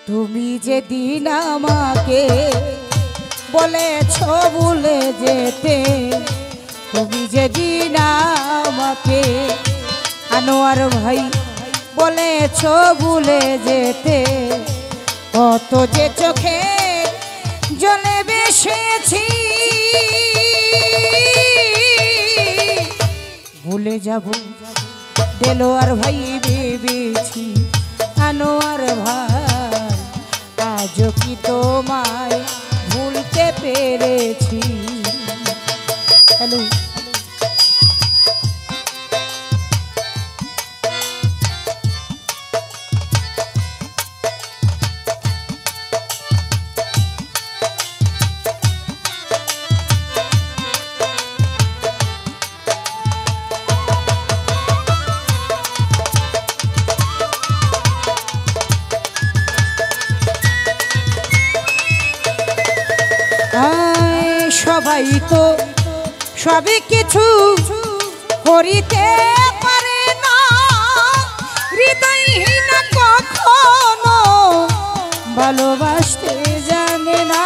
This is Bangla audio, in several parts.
তুমি যেদিন আমাকে বলেছ ভুলে যেতে, তুমি যেদিন আমাকে আনোয়ার ভাই বলেছ ভুলে যেতে, কত যে চোখে জলে বেসেছি, ভুলে যাব দেলোয়ার ভাই ভেবেছি। আনোয়ার ভাই আজও কি তোমায় ভুলতে পেরেছি। হ্যালো, সবাই তো সবই কিছু করিতে পারে না, হৃদয়হীন কখনো ভালোবাসতে জানে না।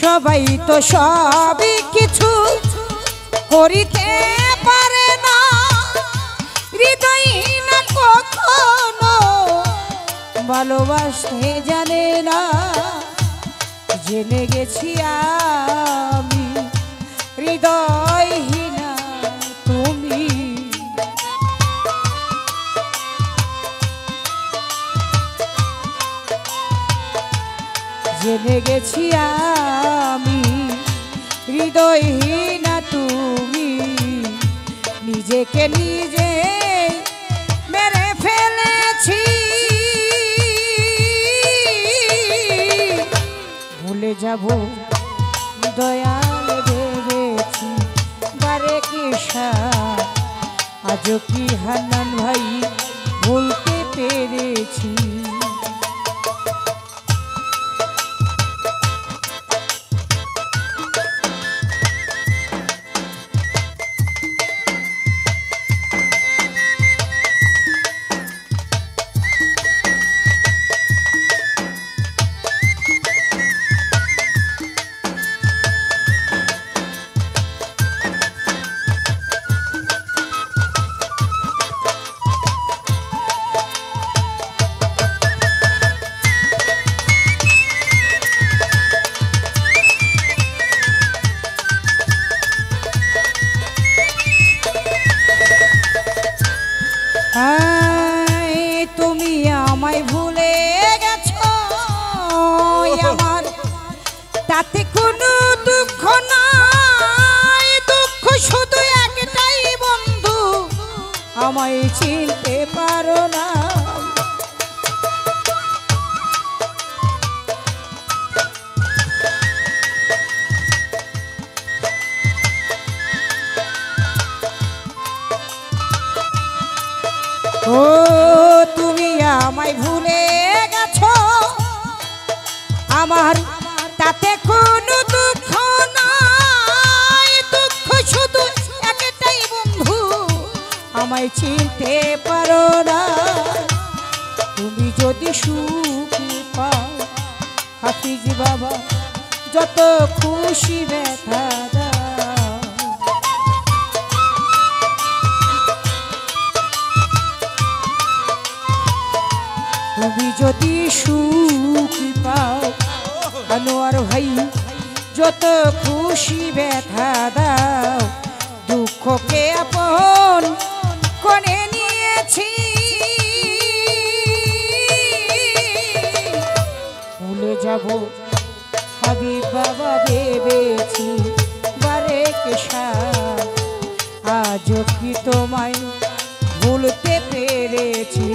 সবাই তো সবই কিছু করিতে পারে না, হৃদয়হীন কখনো ভালোবাসতে জানে না। জেনে গেছি আমি হৃদয়হীনা তুমি, জেনে গেছি আমি হৃদয়হীনা তুমি, নিজেকে নিজে মেরে ফেলেছি। ভুলে যাব দয়াল ভেবেছি, বারে কিসা আজও কি হান্নান ভাই ভুলতে পেরেছি। তুমি আমায় ভুলে গেছো, আমার তাতে কোনো দুঃখ নাই, দুঃখ শুধু একটাই বন্ধু, আমায় চিনতে পারো না। ও তুমি আমায় ভুলে গেছো, আমার তাতে কোনো দুঃখ নাই, দুঃখ শুধু একটাই বন্ধু, আমায় চিনতে পারো না। তুমি যদি সুখ পাও হাফিজ বাবা যত খুশি ব্যথা দাও, তুমি যদি সুখ পাও আনোয়ার ভাই যত খুশি ব্যথা দাও, দুঃখকে আপন করে নিয়েছি। ভুলে যাব হাবিব বাবা ভেবেছি, বারে কেশা আজও কি তোমায় ভুলতে পেরেছি।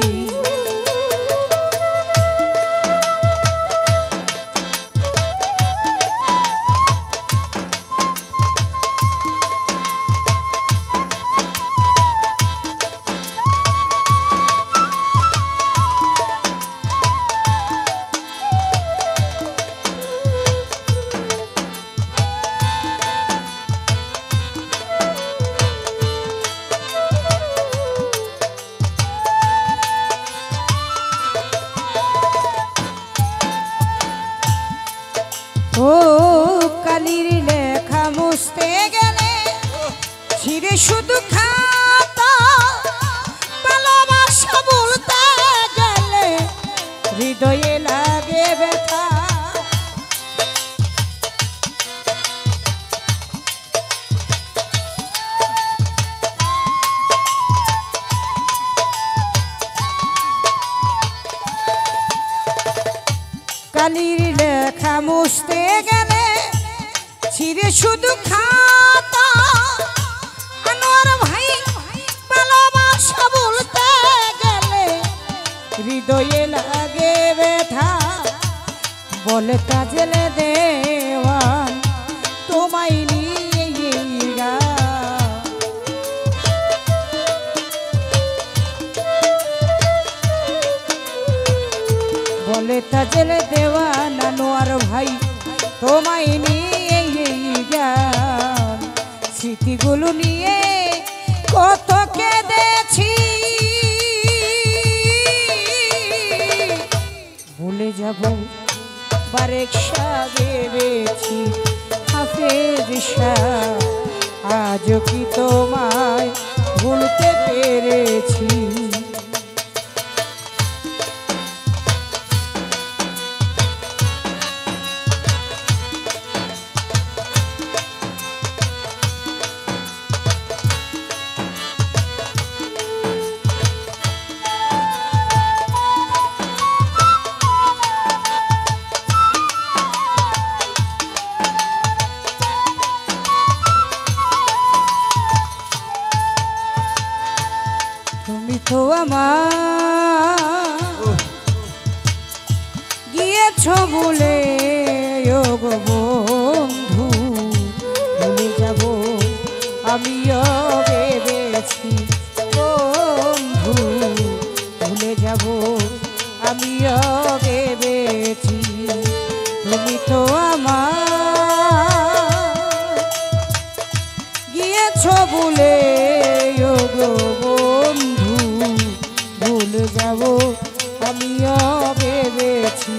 ও কালির লেখা মুছতে গেলে ছিঁড়ে শুধু খাতা, ভালোবাসা বলতে গেলে হৃদয়ে লাগে ব্যথা। কালির লেখা মুছতে গেলে ছিঁড়ে শুধু খাতা, আনোয়ার ভাই ভালোবাসা বলতে গেলে হৃদয়ে লাগে ব্যথা। বলে কাজল দেওয়ান তোমায় নিয়ে বলে তাজেল দেওয়ান আনোয়ার ভাই তোমায় নিয়ে গান। স্মৃতিগুলো নিয়ে কত কেঁদেছি, ভুলে যাব বারেক শাহ ভেবেছি হাফেজ শাহ, আজও কি তোমায় ভুলতে পেরেছি। তুমি তো আমার গিয়েছ বলে গো বন্ধু, ভুলে যাব আমিও ভেবেছি বন্ধু, ভুলে যাব আমিও ভেবেছি। তুমি তো আমার গিয়েছ বলে গো বন্ধু, ভুলে যাব আমিও ভেবেছি।